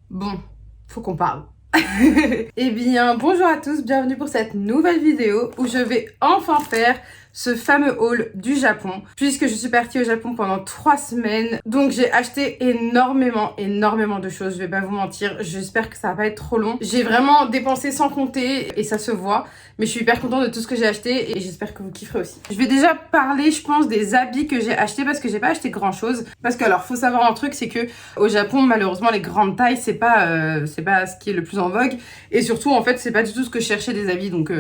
Bon, faut qu'on parle. Eh bien, bonjour à tous, bienvenue pour cette nouvelle vidéo où je vais enfin faire ce fameux haul du Japon, puisque je suis partie au Japon pendant 3 semaines. Donc j'ai acheté énormément de choses, je vais pas vous mentir. J'espère que ça va pas être trop long. J'ai vraiment dépensé sans compter et ça se voit, mais je suis hyper contente de tout ce que j'ai acheté et j'espère que vous kifferez aussi. Je vais déjà parler, je pense, des habits que j'ai achetés parce que j'ai pas acheté grand chose. Parce que alors, faut savoir un truc, c'est que au Japon, malheureusement, les grandes tailles, c'est pas ce qui est le plus en vogue. Et surtout, en fait, c'est pas du tout ce que je cherchais des habits, donc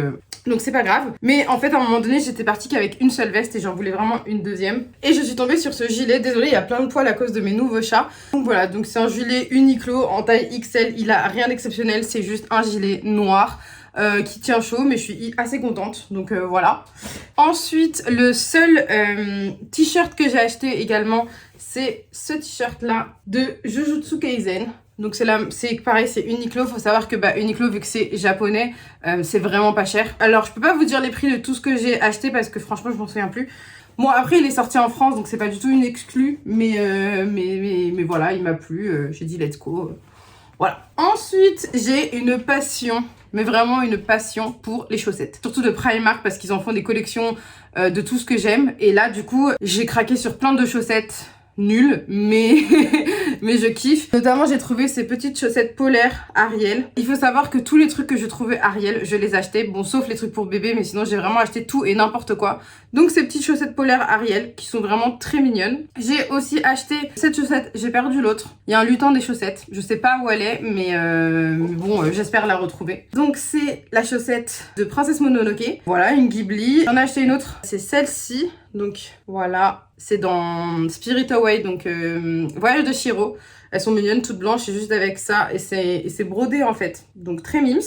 c'est pas grave. Mais en fait, à un moment donné, j'étais partie qu'avec une seule veste et j'en voulais vraiment une deuxième. Et je suis tombée sur ce gilet. Désolée, il y a plein de poils à cause de mes nouveaux chats. Donc voilà, donc c'est un gilet Uniqlo en taille XL. Il a rien d'exceptionnel, c'est juste un gilet noir. Qui tient chaud, mais je suis assez contente, donc voilà. Ensuite, le seul t-shirt que j'ai acheté également, c'est ce t-shirt là de Jujutsu Kaisen. Donc c'est pareil, c'est Uniqlo. Faut savoir que Uniqlo, vu que c'est japonais, c'est vraiment pas cher. Alors je peux pas vous dire les prix de tout ce que j'ai acheté parce que franchement je m'en souviens plus. Bon, après il est sorti en France, donc c'est pas du tout une exclue, mais voilà, il m'a plu, j'ai dit let's go. Voilà. Ensuite, j'ai une passion, mais vraiment une passion pour les chaussettes. Surtout de Primark parce qu'ils en font des collections de tout ce que j'aime. Et là, du coup, j'ai craqué sur plein de chaussettes nulles, mais mais je kiffe. Notamment, j'ai trouvé ces petites chaussettes polaires Ariel. Il faut savoir que tous les trucs que je trouvais Ariel, je les achetais. Bon, sauf les trucs pour bébé, mais sinon, j'ai vraiment acheté tout et n'importe quoi. Donc, ces petites chaussettes polaires Ariel qui sont vraiment très mignonnes. J'ai aussi acheté cette chaussette. J'ai perdu l'autre. Il y a un lutin des chaussettes. Je sais pas où elle est, mais bon, j'espère la retrouver. Donc, c'est la chaussette de Princesse Mononoke. Voilà, une Ghibli. J'en ai acheté une autre. C'est celle-ci. Donc, voilà. C'est dans Spirit Away, donc Voyage de Chihiro. Elles sont mignonnes, toutes blanches, et juste avec ça. Et c'est brodé, en fait. Donc, très mimes.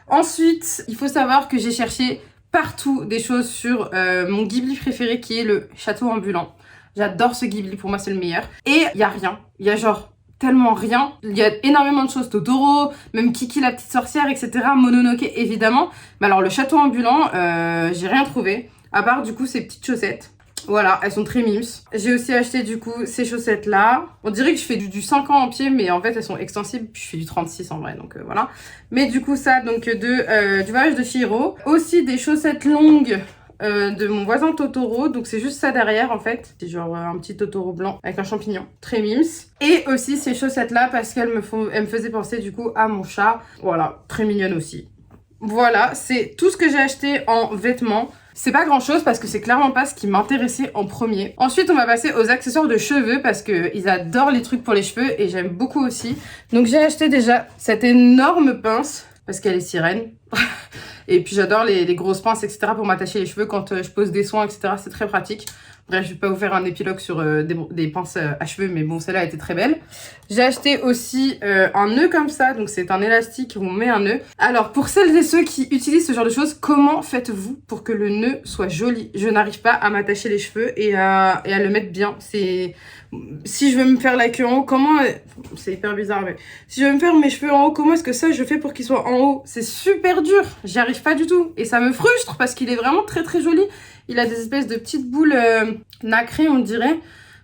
Ensuite, il faut savoir que j'ai cherché partout des choses sur mon Ghibli préféré, qui est le château ambulant. J'adore ce Ghibli, pour moi, c'est le meilleur. Et il y a rien. Il y a genre tellement rien. Il y a énormément de choses. Totoro, même Kiki la petite sorcière, etc. Mononoke, évidemment. Mais alors, le château ambulant, j'ai rien trouvé. À part, du coup, ces petites chaussettes. Voilà, elles sont très mimes. J'ai aussi acheté du coup ces chaussettes là. On dirait que je fais du 5 ans en pied, mais en fait elles sont extensibles. Puis je fais du 36 en vrai, donc voilà. Mais du coup ça, donc du Voyage de Chihiro. Aussi des chaussettes longues de mon voisin Totoro. Donc c'est juste ça derrière en fait. C'est genre un petit Totoro blanc avec un champignon. Très mimes. Et aussi ces chaussettes là parce qu'elles me faisaient penser du coup à mon chat. Voilà, très mignonne aussi. Voilà, c'est tout ce que j'ai acheté en vêtements. C'est pas grand chose parce que c'est clairement pas ce qui m'intéressait en premier. Ensuite, on va passer aux accessoires de cheveux parce qu'ils adorent les trucs pour les cheveux et j'aime beaucoup aussi. Donc j'ai acheté déjà cette énorme pince parce qu'elle est sirène. Et puis j'adore les grosses pinces, etc. pour m'attacher les cheveux quand je pose des soins, etc. C'est très pratique. Bref, je vais pas vous faire un épilogue sur des pinces à cheveux, mais bon, celle-là était très belle. J'ai acheté aussi un nœud comme ça, donc c'est un élastique où on met un nœud. Alors, pour celles et ceux qui utilisent ce genre de choses, comment faites-vous pour que le nœud soit joli? Je n'arrive pas à m'attacher les cheveux et à le mettre bien. Si je veux me faire la queue en haut, comment... C'est hyper bizarre, mais... Si je veux me faire mes cheveux en haut, comment est-ce que ça, je fais pour qu'ils soient en haut? C'est super dur, j'y arrive pas du tout. Et ça me frustre parce qu'il est vraiment très très joli. Il a des espèces de petites boules nacrées, on dirait.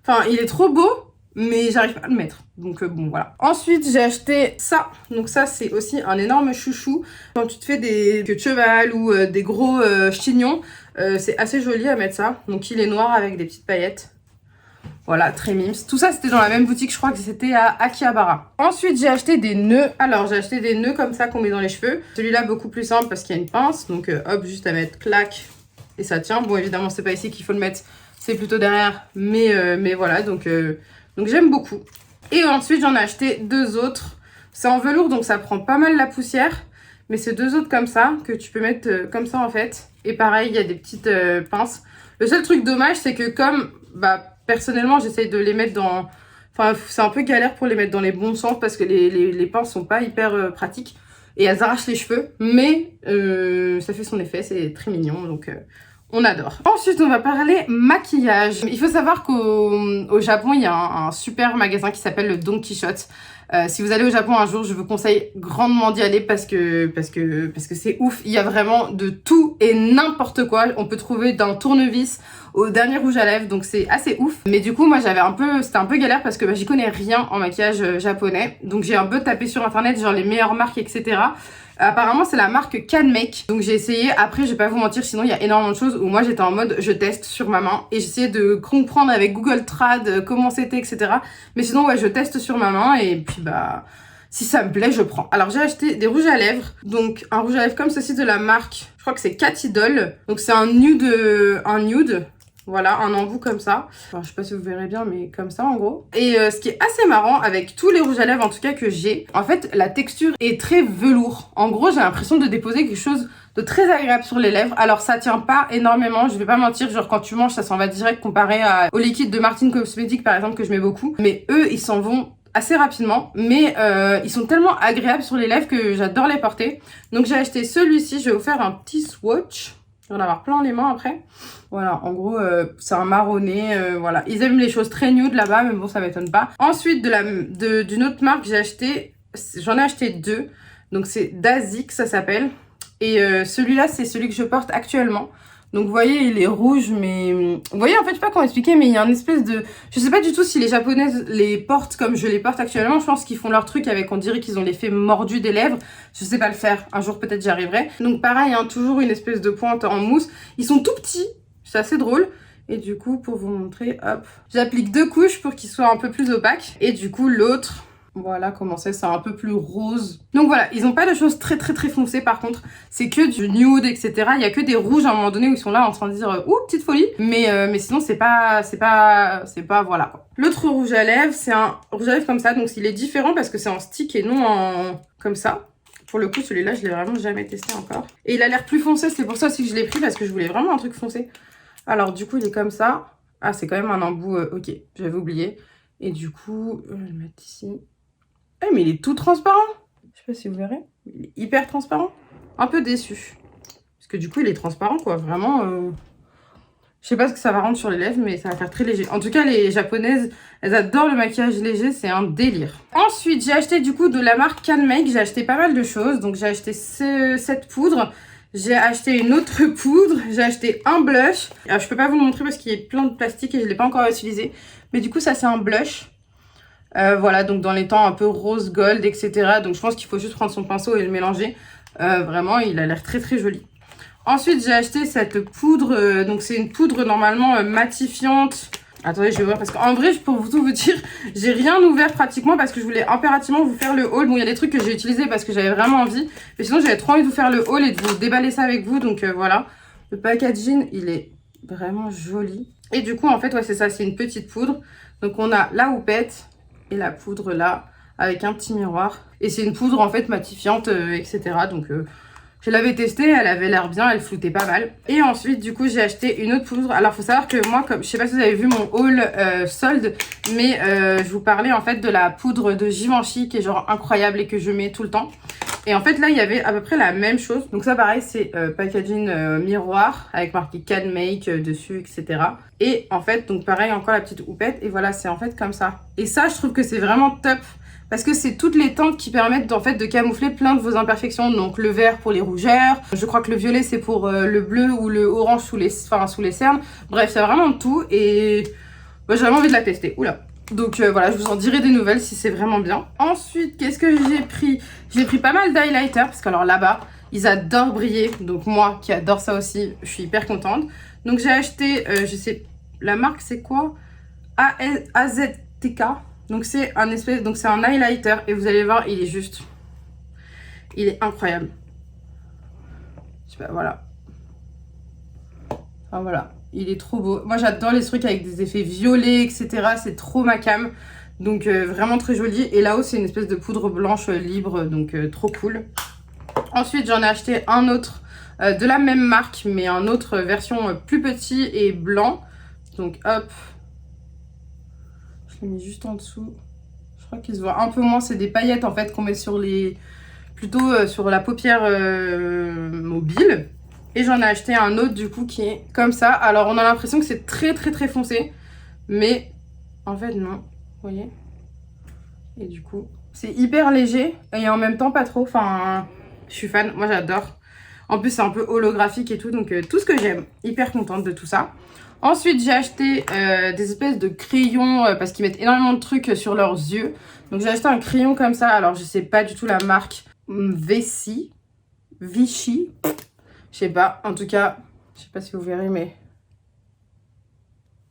Enfin, il est trop beau, mais j'arrive pas à le mettre. Donc bon, voilà. Ensuite, j'ai acheté ça. Donc ça, c'est aussi un énorme chouchou. Quand tu te fais des queues de cheval ou des gros chignons, c'est assez joli à mettre ça. Donc il est noir avec des petites paillettes. Voilà, très mimes. Tout ça, c'était dans la même boutique, je crois que c'était à Akihabara. Ensuite, j'ai acheté des nœuds. Alors, j'ai acheté des nœuds comme ça qu'on met dans les cheveux. Celui-là, beaucoup plus simple parce qu'il y a une pince. Donc, hop, juste à mettre, clac, et ça tient. Bon, évidemment, c'est pas ici qu'il faut le mettre, c'est plutôt derrière. Mais voilà, donc j'aime beaucoup. Et ensuite, j'en ai acheté 2 autres. C'est en velours, donc ça prend pas mal la poussière. Mais c'est 2 autres comme ça, que tu peux mettre comme ça, en fait. Et pareil, il y a des petites pinces. Le seul truc dommage, c'est que comme... personnellement, j'essaye de les mettre dans... Enfin, c'est un peu galère pour les mettre dans les bons sens parce que les pinces sont pas hyper pratiques. Et elles arrachent les cheveux. Mais ça fait son effet, c'est très mignon. Donc, on adore. Ensuite, on va parler maquillage. Il faut savoir qu'au Japon, il y a un super magasin qui s'appelle le Don Quichotte. Si vous allez au Japon un jour, je vous conseille grandement d'y aller parce que c'est ouf. Il y a vraiment de tout et n'importe quoi. On peut trouver d'un tournevis au dernier rouge à lèvres, donc c'est assez ouf. Mais du coup, moi c'était un peu galère parce que j'y connais rien en maquillage japonais. Donc j'ai un peu tapé sur internet, genre les meilleures marques, etc. Apparemment c'est la marque CanMake, donc j'ai essayé. Après je vais pas vous mentir, sinon il y a énormément de choses où moi j'étais en mode je teste sur ma main et j'essayais de comprendre avec Google Trad comment c'était, etc. Mais sinon ouais, je teste sur ma main et puis bah si ça me plaît je prends. Alors j'ai acheté des rouges à lèvres, donc un rouge à lèvres comme ceci de la marque, je crois que c'est Cat Idol, donc c'est un nude. Voilà, un embout comme ça. Enfin, je sais pas si vous verrez bien, mais comme ça en gros. Et ce qui est assez marrant avec tous les rouges à lèvres en tout cas que j'ai, en fait la texture est très velours. En gros j'ai l'impression de déposer quelque chose de très agréable sur les lèvres. Alors ça tient pas énormément, je vais pas mentir, genre quand tu manges ça s'en va direct comparé au liquide de Martine Cosmetics par exemple que je mets beaucoup. Mais eux ils s'en vont assez rapidement, mais ils sont tellement agréables sur les lèvres que j'adore les porter. Donc j'ai acheté celui-ci, je vais vous faire un petit swatch. Je vais en avoir plein les mains après. Voilà, en gros, c'est un marronné, voilà. Ils aiment les choses très nude là-bas, mais bon, ça m'étonne pas. Ensuite, d'une autre marque, j'en ai acheté deux. Donc, c'est Dazik, ça s'appelle. Et celui-là, c'est celui que je porte actuellement. Donc, vous voyez, il est rouge, mais... Vous voyez, en fait, je sais pas comment expliquer, mais il y a une espèce de... Je sais pas du tout si les japonaises les portent comme je les porte actuellement. Je pense qu'ils font leur truc avec, on dirait qu'ils ont l'effet mordu des lèvres. Je sais pas le faire. Un jour, peut-être, j'y arriverai. Donc, pareil, hein, toujours une espèce de pointe en mousse. Ils sont tout petits. C'est assez drôle. Et du coup, pour vous montrer, hop, j'applique 2 couches pour qu'il soit un peu plus opaque. Et du coup, l'autre... Voilà comment c'est un peu plus rose. Donc voilà, ils ont pas de choses très foncées par contre. C'est que du nude, etc. Il y a que des rouges à un moment donné où ils sont là en train de dire ouh, petite folie. Mais sinon c'est pas voilà quoi. L'autre rouge à lèvres, c'est un rouge à lèvres comme ça. Donc il est différent parce que c'est en stick et non en comme ça. Pour le coup, celui-là, je l'ai vraiment jamais testé encore. Et il a l'air plus foncé, c'est pour ça aussi que je l'ai pris parce que je voulais vraiment un truc foncé. Alors du coup, il est comme ça. Ah, c'est quand même un embout, ok, j'avais oublié. Et du coup, je vais le mettre ici. Eh mais il est tout transparent. Je sais pas si vous verrez. Il est hyper transparent. Un peu déçu. Parce que du coup il est transparent quoi. Vraiment. Je sais pas ce que ça va rendre sur les lèvres mais ça va faire très léger. En tout cas les japonaises elles adorent le maquillage léger. C'est un délire. Ensuite j'ai acheté du coup de la marque CanMake. J'ai acheté pas mal de choses. Donc j'ai acheté cette poudre. J'ai acheté une autre poudre. J'ai acheté un blush. Alors je peux pas vous le montrer parce qu'il y a plein de plastique et je l'ai pas encore utilisé. Mais du coup ça c'est un blush. Voilà, donc dans les tons un peu rose gold, etc. Donc je pense qu'il faut juste prendre son pinceau et le mélanger. Vraiment, il a l'air très joli. Ensuite, j'ai acheté cette poudre. Donc c'est une poudre normalement matifiante. Attendez, je vais voir parce qu'en vrai, pour tout vous dire, j'ai rien ouvert pratiquement parce que je voulais impérativement vous faire le haul. Bon, il y a des trucs que j'ai utilisés parce que j'avais vraiment envie. Mais sinon, j'avais trop envie de vous faire le haul et de vous déballer ça avec vous. Donc voilà, le packaging, il est vraiment joli. Et du coup, en fait, ouais, c'est ça, c'est une petite poudre. Donc on a la houppette et la poudre là avec un petit miroir et c'est une poudre en fait matifiante etc. Donc je l'avais testée, elle avait l'air bien, elle floutait pas mal. Et ensuite du coup j'ai acheté une autre poudre. Alors faut savoir que moi, comme je sais pas si vous avez vu mon haul solde, mais je vous parlais en fait de la poudre de Givenchy qui est genre incroyable et que je mets tout le temps. Et en fait là il y avait à peu près la même chose. Donc ça pareil c'est packaging miroir avec marqué CanMake dessus etc. Et en fait donc pareil encore la petite houppette et voilà c'est en fait comme ça. Et ça je trouve que c'est vraiment top. Parce que c'est toutes les teintes qui permettent en fait de camoufler plein de vos imperfections. Donc le vert pour les rougeurs, je crois que le violet c'est pour le bleu ou le orange sous les cernes. Bref, c'est vraiment tout et bah, j'ai vraiment envie de la tester. Oula. Donc voilà, je vous en dirai des nouvelles si c'est vraiment bien. Ensuite, qu'est-ce que j'ai pris? J'ai pris pas mal d'highlighter parce que alors là-bas, ils adorent briller. Donc moi qui adore ça aussi, je suis hyper contente. Donc j'ai acheté, je sais, la marque c'est quoi? AZTK. Donc c'est un highlighter et vous allez voir, il est incroyable. Je sais pas, voilà. Enfin voilà, il est trop beau. Moi j'adore les trucs avec des effets violets, etc. C'est trop ma cam. Donc vraiment très joli. Et là-haut c'est une espèce de poudre blanche libre, donc trop cool. Ensuite j'en ai acheté un autre de la même marque, mais un autre version plus petit et blanc. Donc hop, je l'ai mis juste en dessous. Je crois qu'il se voit un peu moins, c'est des paillettes en fait qu'on met sur plutôt sur la paupière mobile. Et j'en ai acheté un autre du coup qui est comme ça. Alors on a l'impression que c'est très foncé, mais en fait non, vous voyez. Et du coup C'est hyper léger et en même temps pas trop. Enfin, je suis fan, moi j'adore. En plus, c'est un peu holographique et tout, donc tout ce que j'aime. Hyper contente de tout ça. Ensuite, j'ai acheté des espèces de crayons parce qu'ils mettent énormément de trucs sur leurs yeux. Donc, j'ai acheté un crayon comme ça. Alors, je sais pas du tout la marque. Vichy. Je sais pas. En tout cas, je sais pas si vous verrez, mais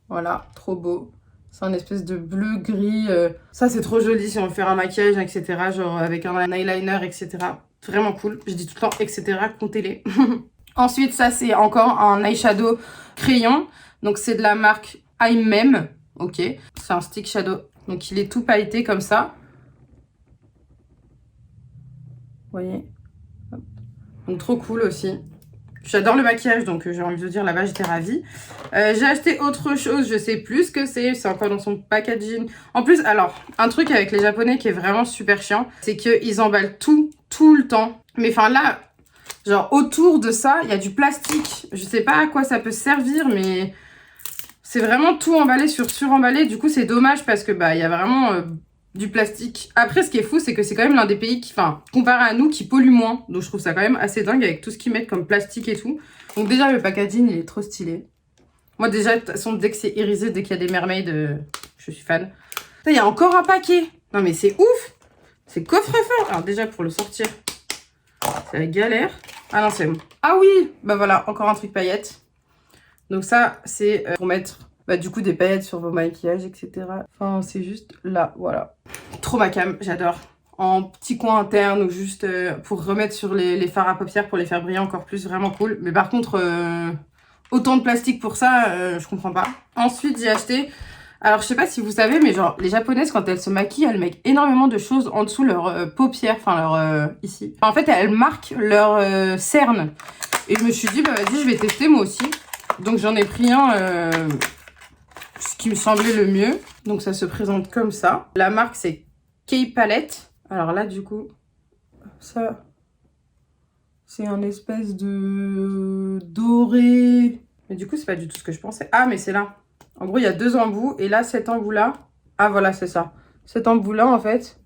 voilà, trop beau. C'est un espèce de bleu-gris. Ça, c'est trop joli si on veut faire un maquillage, etc. Genre avec un eyeliner, etc. Vraiment cool. Je dis tout le temps, etc. Comptez-les. Ensuite, ça, c'est encore un eyeshadow crayon. Donc, c'est de la marque iMem. Ok. C'est un stick shadow. Donc, il est tout pailleté comme ça. Vous voyez? Donc, trop cool aussi. J'adore le maquillage, donc j'ai envie de dire là-bas, j'étais ravie. J'ai acheté autre chose, je sais plus ce que c'est. C'est encore dans son packaging. En plus, alors, un truc avec les Japonais qui est vraiment super chiant, c'est qu'ils emballent tout le temps. Mais enfin là, genre autour de ça, il y a du plastique. Je sais pas à quoi ça peut servir, mais c'est vraiment tout emballé sur suremballé. Du coup, c'est dommage parce que bah il y a vraiment du plastique. Après, ce qui est fou, c'est que c'est quand même l'un des pays qui, enfin, comparé à nous, qui pollue moins. Donc, je trouve ça quand même assez dingue avec tout ce qu'ils mettent comme plastique et tout. Donc, déjà, le packaging, il est trop stylé. Moi, déjà, de toute façon, dès que c'est irisé, dès qu'il y a des mermaids, je suis fan. Il y a encore un paquet. Non, mais c'est ouf. C'est coffre-fort. Alors, déjà, pour le sortir, c'est la galère. Ah non, c'est bon. Ah oui, bah voilà, encore un truc paillettes. Donc, ça, c'est pour mettre... Bah, du coup, des paillettes sur vos maquillages, etc. Enfin, c'est juste là, voilà. Trop ma cam, j'adore. En petit coin interne ou juste pour remettre sur les fards à paupières pour les faire briller encore plus, vraiment cool. Mais par contre, autant de plastique pour ça, je comprends pas. Ensuite, j'ai acheté... Alors, je sais pas si vous savez, mais genre, les japonaises, quand elles se maquillent, elles mettent énormément de choses en dessous leur paupières, enfin, leur... ici. En fait, elles marquent leur cerne. Et je me suis dit, bah vas-y, je vais tester moi aussi. Donc, j'en ai pris un... ce qui me semblait le mieux. Donc ça se présente comme ça. La marque c'est K-Palette. Alors là du coup, ça c'est un espèce de doré. Mais du coup c'est pas du tout ce que je pensais. Ah mais c'est là. En gros il y a deux embouts et là cet embout là. Ah voilà c'est ça. Cet embout là en fait.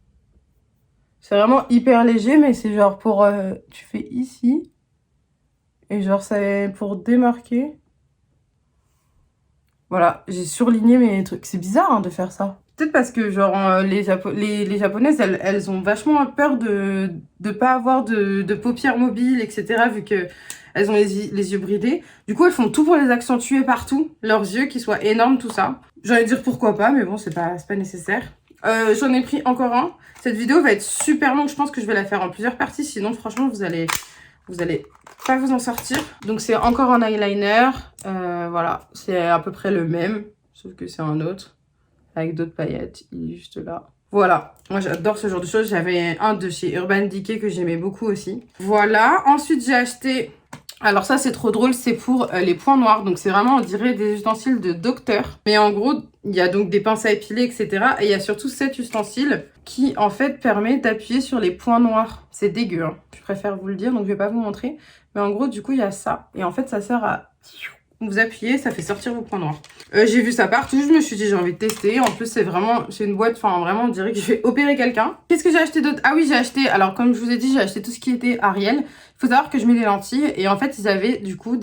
C'est vraiment hyper léger mais c'est genre pour... tu fais ici. Et genre c'est pour démarquer. Voilà, j'ai surligné mes trucs. C'est bizarre hein, de faire ça. Peut-être parce que genre les japonaises, elles ont vachement peur de pas avoir de paupières mobiles, etc. Vu que elles ont les yeux bridés. Du coup, elles font tout pour les accentuer partout. Leurs yeux, qui soient énormes, tout ça. J'allais dire pourquoi pas, mais bon, c'est pas nécessaire. J'en ai pris encore un. Cette vidéo va être super longue. Je pense que je vais la faire en plusieurs parties. Sinon, franchement, vous allez pas vous en sortir. Donc c'est encore un eyeliner. Voilà, c'est à peu près le même, sauf que c'est un autre avec d'autres paillettes. Il est juste là. Voilà, moi j'adore ce genre de choses. J'avais un de chez Urban Decay que j'aimais beaucoup aussi. Voilà, ensuite j'ai acheté... Alors ça c'est trop drôle, c'est pour les points noirs. Donc c'est vraiment, on dirait, des ustensiles de docteur. Mais en gros, il y a donc des pinces à épiler, etc. Et il y a surtout cet ustensile qui en fait permet d'appuyer sur les points noirs. C'est dégueu, hein. Je préfère vous le dire, donc je vais pas vous montrer. Mais en gros, du coup, il y a ça. Et en fait, ça sert à... Vous appuyez, ça fait sortir vos points noirs. J'ai vu ça partout, je me suis dit j'ai envie de tester. En plus c'est vraiment, c'est une boîte, enfin vraiment on dirait que je vais opérer quelqu'un. Qu'est-ce que j'ai acheté d'autre? Ah oui, j'ai acheté, alors comme je vous ai dit, j'ai acheté tout ce qui était Ariel. Il faut savoir que je mets des lentilles et en fait ils avaient du coup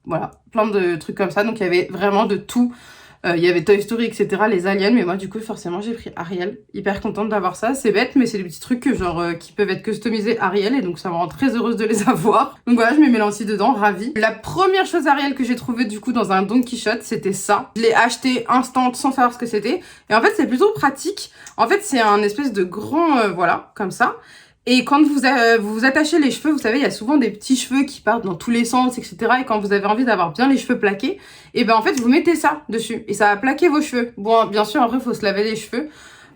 voilà, plein de trucs comme ça. Donc il y avait vraiment de tout. Il y avait Toy Story, etc., les aliens, mais moi du coup forcément j'ai pris Ariel. Hyper contente d'avoir ça, c'est bête mais c'est des petits trucs que, genre qui peuvent être customisés Ariel et donc ça me rend très heureuse de les avoir. Donc voilà, je mets mes lentilles dedans, ravie. La première chose Ariel que j'ai trouvée du coup dans un Don Quichotte, c'était ça. Je l'ai acheté instant sans savoir ce que c'était et en fait c'est plutôt pratique. En fait c'est un espèce de grand, voilà, comme ça. Et quand vous attachez les cheveux, vous savez, il y a souvent des petits cheveux qui partent dans tous les sens, etc. Et quand vous avez envie d'avoir bien les cheveux plaqués, et ben en fait, vous mettez ça dessus. Et ça va plaquer vos cheveux. Bon, bien sûr, après, il faut se laver les cheveux.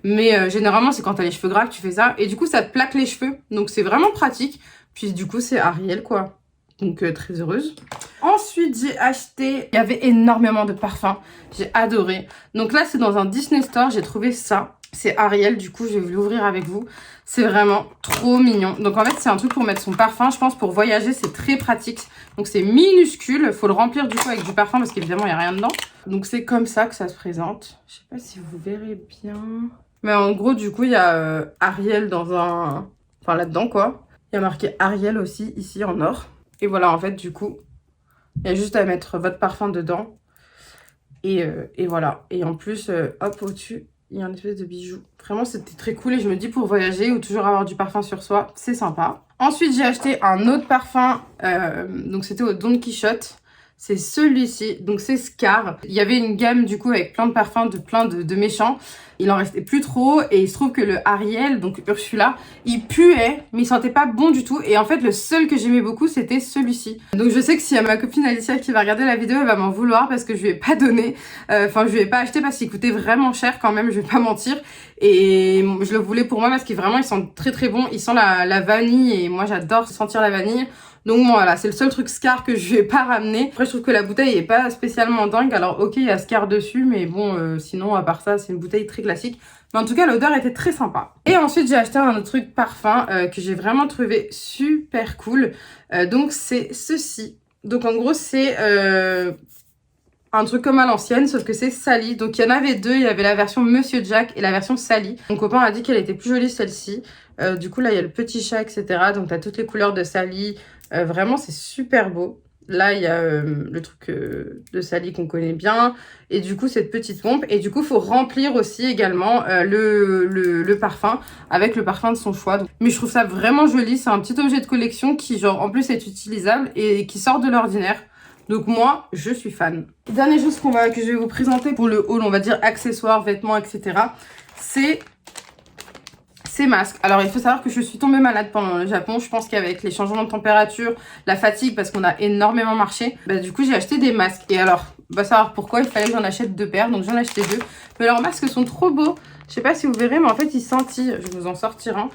Mais généralement, c'est quand t'as les cheveux gras que tu fais ça. Et du coup, ça te plaque les cheveux. Donc, c'est vraiment pratique. Puis du coup, c'est Ariel, quoi. Donc, très heureuse. Ensuite, j'ai acheté... Il y avait énormément de parfums. J'ai adoré. Donc là, c'est dans un Disney Store. J'ai trouvé ça. C'est Ariel, du coup, je vais l'ouvrir avec vous. C'est vraiment trop mignon. Donc, en fait, c'est un truc pour mettre son parfum. Je pense pour voyager, c'est très pratique. Donc, c'est minuscule. Il faut le remplir, du coup, avec du parfum parce qu'évidemment, il n'y a rien dedans. Donc, c'est comme ça que ça se présente. Je sais pas si vous verrez bien. Mais en gros, du coup, il y a Ariel dans un... Enfin, là-dedans, quoi. Il y a marqué Ariel aussi, ici, en or. Et voilà, en fait, du coup, il y a juste à mettre votre parfum dedans. Et voilà. Et en plus, hop, au-dessus, il y a un espèce de bijou. Vraiment, c'était très cool. Et je me dis, pour voyager ou toujours avoir du parfum sur soi, c'est sympa. Ensuite, j'ai acheté un autre parfum. Donc, c'était au Don Quichotte. C'est celui-ci, donc c'est Scar. Il y avait une gamme du coup avec plein de parfums de plein de méchants. Il en restait plus trop et il se trouve que le Ariel, donc Ursula, il puait mais il sentait pas bon du tout. Et en fait le seul que j'aimais beaucoup c'était celui-ci. Donc je sais que s'il y a ma copine Alicia qui va regarder la vidéo, elle va m'en vouloir parce que je lui ai pas donné. Enfin je lui ai pas acheté parce qu'il coûtait vraiment cher quand même, je vais pas mentir. Et je le voulais pour moi parce qu'il vraiment il sent très très bon. Il sent la vanille et moi j'adore sentir la vanille. Donc bon, voilà, c'est le seul truc Scar que je vais pas ramener. Après, je trouve que la bouteille est pas spécialement dingue. Alors ok, il y a Scar dessus, mais bon, sinon, à part ça, c'est une bouteille très classique. Mais en tout cas, l'odeur était très sympa. Et ensuite, j'ai acheté un autre truc parfum que j'ai vraiment trouvé super cool. Donc c'est ceci. Donc en gros, c'est... un truc comme à l'ancienne, sauf que c'est Sally. Donc il y en avait deux, il y avait la version Monsieur Jack et la version Sally. Mon copain a dit qu'elle était plus jolie celle-ci. Du coup là il y a le petit chat, etc. Donc t'as toutes les couleurs de Sally. Vraiment c'est super beau. Là il y a le truc de Sally qu'on connaît bien. Et du coup cette petite pompe. Et du coup il faut remplir aussi également le parfum avec le parfum de son choix. Donc, mais je trouve ça vraiment joli. C'est un petit objet de collection qui genre en plus est utilisable et qui sort de l'ordinaire. Donc moi, je suis fan. Dernière chose que je vais vous présenter pour le haul, on va dire accessoires, vêtements, etc. C'est ces masques. Alors il faut savoir que je suis tombée malade pendant le Japon. Je pense qu'avec les changements de température, la fatigue, parce qu'on a énormément marché, bah, du coup j'ai acheté des masques. Et alors, on va savoir pourquoi, il fallait que j'en achète 2 paires, donc j'en ai acheté 2. Mais leurs masques sont trop beaux. Je sais pas si vous verrez, mais en fait ils scintillent. Je vais vous en sortir un.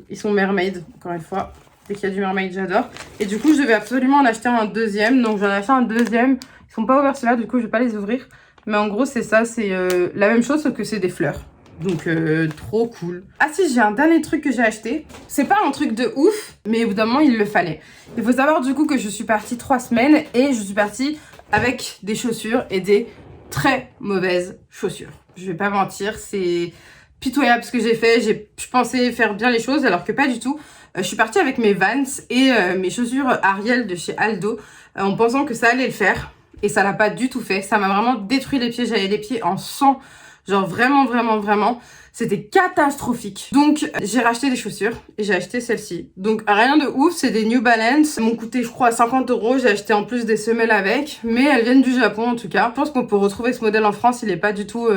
Ils sont mermaid, encore une fois. Dès qu'il y a du mermaid, j'adore. Et du coup, je devais absolument en acheter un deuxième. Donc, j'en ai acheté un deuxième. Ils sont pas ouverts ceux-là, du coup, je vais pas les ouvrir. Mais en gros, c'est ça. C'est la même chose, sauf que c'est des fleurs. Donc, trop cool. Ah si, j'ai un dernier truc que j'ai acheté. C'est pas un truc de ouf, mais au bout d'un moment, il le fallait. Il faut savoir, du coup, que je suis partie 3 semaines. Et je suis partie avec des chaussures et des très mauvaises chaussures. Je vais pas mentir, c'est... pitoyable ce que j'ai fait, je pensais faire bien les choses alors que pas du tout. Je suis partie avec mes Vans et mes chaussures Ariel de chez Aldo en pensant que ça allait le faire et ça l'a pas du tout fait. Ça m'a vraiment détruit les pieds, j'avais les pieds en sang, genre vraiment vraiment vraiment. C'était catastrophique. Donc j'ai racheté des chaussures et j'ai acheté celle-ci. Donc rien de ouf, c'est des New Balance. Elles m'ont coûté je crois 50 €. J'ai acheté en plus des semelles avec, mais elles viennent du Japon en tout cas. Je pense qu'on peut retrouver ce modèle en France, il est pas du tout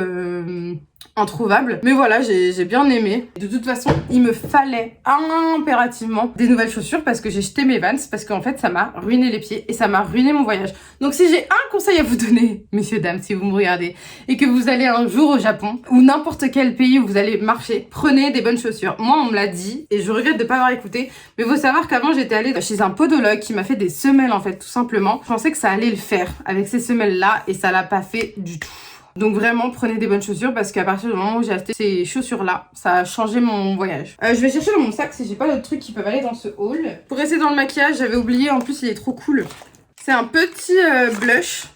introuvable. Mais voilà, j'ai bien aimé. De toute façon, il me fallait impérativement des nouvelles chaussures parce que j'ai jeté mes Vans parce qu'en fait ça m'a ruiné les pieds et ça m'a ruiné mon voyage. Donc si j'ai un conseil à vous donner, messieurs, dames, si vous me regardez et que vous allez un jour au Japon ou n'importe quel pays où vous allez marcher, prenez des bonnes chaussures. Moi on me l'a dit et je regrette de pas avoir écouté, mais il faut savoir qu'avant j'étais allée chez un podologue qui m'a fait des semelles en fait tout simplement. Je pensais que ça allait le faire avec ces semelles là et ça l'a pas fait du tout. Donc vraiment prenez des bonnes chaussures parce qu'à partir du moment où j'ai acheté ces chaussures là, ça a changé mon voyage. Je vais chercher dans mon sac si j'ai pas d'autres trucs qui peuvent aller dans ce haul. Pour rester dans le maquillage, j'avais oublié, en plus il est trop cool. C'est un petit blush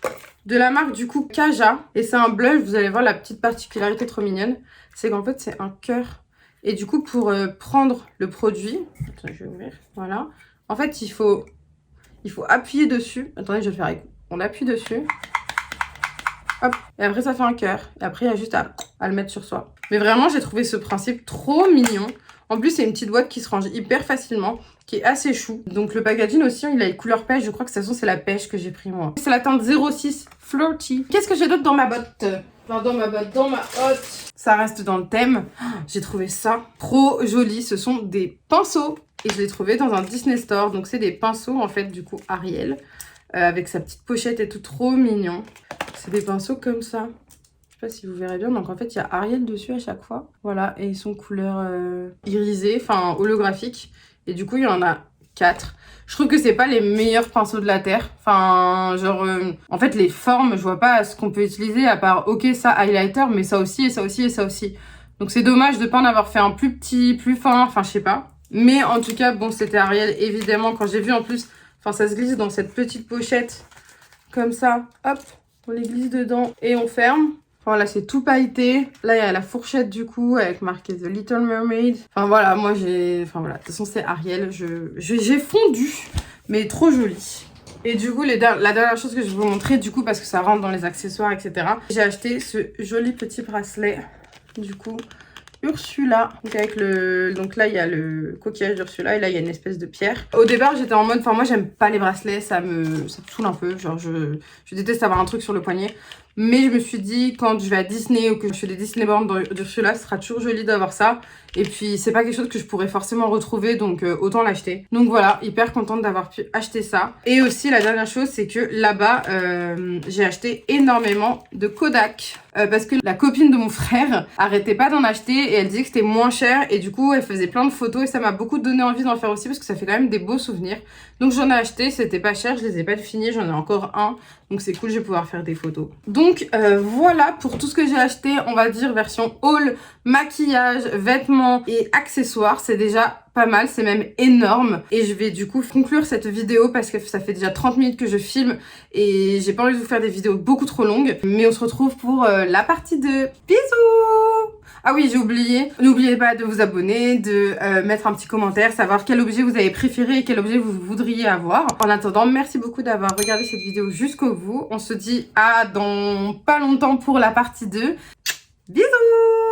de la marque du coup Kaja. Et c'est un blush, vous allez voir la petite particularité trop mignonne. C'est qu'en fait c'est un cœur. Et du coup pour prendre le produit, attends je vais ouvrir, voilà. En fait il faut appuyer dessus. Attendez je vais le faire avec vous. On appuie dessus. Hop, et après ça fait un cœur. Et après, il y a juste à le mettre sur soi. Mais vraiment, j'ai trouvé ce principe trop mignon. En plus, c'est une petite boîte qui se range hyper facilement, qui est assez chou. Donc le packaging aussi, il a les couleurs pêche. Je crois que de toute façon, c'est la pêche que j'ai pris moi. C'est la teinte 06 Flirty. Qu'est-ce que j'ai d'autre dans ma botte? Enfin, dans ma hotte. Ça reste dans le thème. J'ai trouvé ça trop joli. Ce sont des pinceaux. Et je l'ai trouvé dans un Disney Store. Donc c'est des pinceaux, en fait, du coup, Ariel. Avec sa petite pochette et tout, trop mignon. C'est des pinceaux comme ça. Je sais pas si vous verrez bien. Donc en fait, il y a Ariel dessus à chaque fois. Voilà, et ils sont couleur irisée, enfin holographique. Et du coup, il y en a 4. Je trouve que c'est pas les meilleurs pinceaux de la Terre. Enfin, genre, en fait, les formes, je vois pas ce qu'on peut utiliser à part, ok, ça, highlighter, mais ça aussi, et ça aussi, et ça aussi. Donc c'est dommage de pas en avoir fait un plus petit, plus fin, enfin, je sais pas. Mais en tout cas, bon, c'était Ariel, évidemment, quand j'ai vu en plus... Enfin, ça se glisse dans cette petite pochette, comme ça. Hop, on les glisse dedans et on ferme. Voilà, c'est tout pailleté. Là, il y a la fourchette du coup avec marqué The Little Mermaid. Enfin voilà, moi j'ai... Enfin voilà, de toute façon c'est Ariel. J'ai fondu, mais trop joli. Et du coup, la dernière chose que je vais vous montrer, du coup, parce que ça rentre dans les accessoires, etc. J'ai acheté ce joli petit bracelet, du coup, Ursula. Donc, avec donc là, il y a le coquillage d'Ursula et là, il y a une espèce de pierre. Au départ, j'étais en mode, enfin, moi, j'aime pas les bracelets, ça me saoule un peu. Genre, je déteste avoir un truc sur le poignet. Mais je me suis dit, quand je vais à Disney ou que je fais des Disney World d'Ursula, ce sera toujours joli d'avoir ça. Et puis, c'est pas quelque chose que je pourrais forcément retrouver, donc autant l'acheter. Donc voilà, hyper contente d'avoir pu acheter ça. Et aussi, la dernière chose, c'est que là-bas, j'ai acheté énormément de Kodak. Parce que la copine de mon frère arrêtait pas d'en acheter et elle disait que c'était moins cher. Et du coup, elle faisait plein de photos et ça m'a beaucoup donné envie d'en faire aussi parce que ça fait quand même des beaux souvenirs. Donc j'en ai acheté, c'était pas cher, je les ai pas finis, j'en ai encore un. Donc c'est cool, je vais pouvoir faire des photos. Donc voilà pour tout ce que j'ai acheté, on va dire version haul, maquillage, vêtements et accessoires. C'est déjà pas mal, c'est même énorme. Et je vais du coup conclure cette vidéo parce que ça fait déjà 30 minutes que je filme et j'ai pas envie de vous faire des vidéos beaucoup trop longues. Mais on se retrouve pour la partie 2. Bisous! Ah oui, j'ai oublié. N'oubliez pas de vous abonner, de mettre un petit commentaire, savoir quel objet vous avez préféré et quel objet vous voudriez avoir. En attendant, merci beaucoup d'avoir regardé cette vidéo jusqu'au bout. On se dit à dans pas longtemps pour la partie 2. Bisous!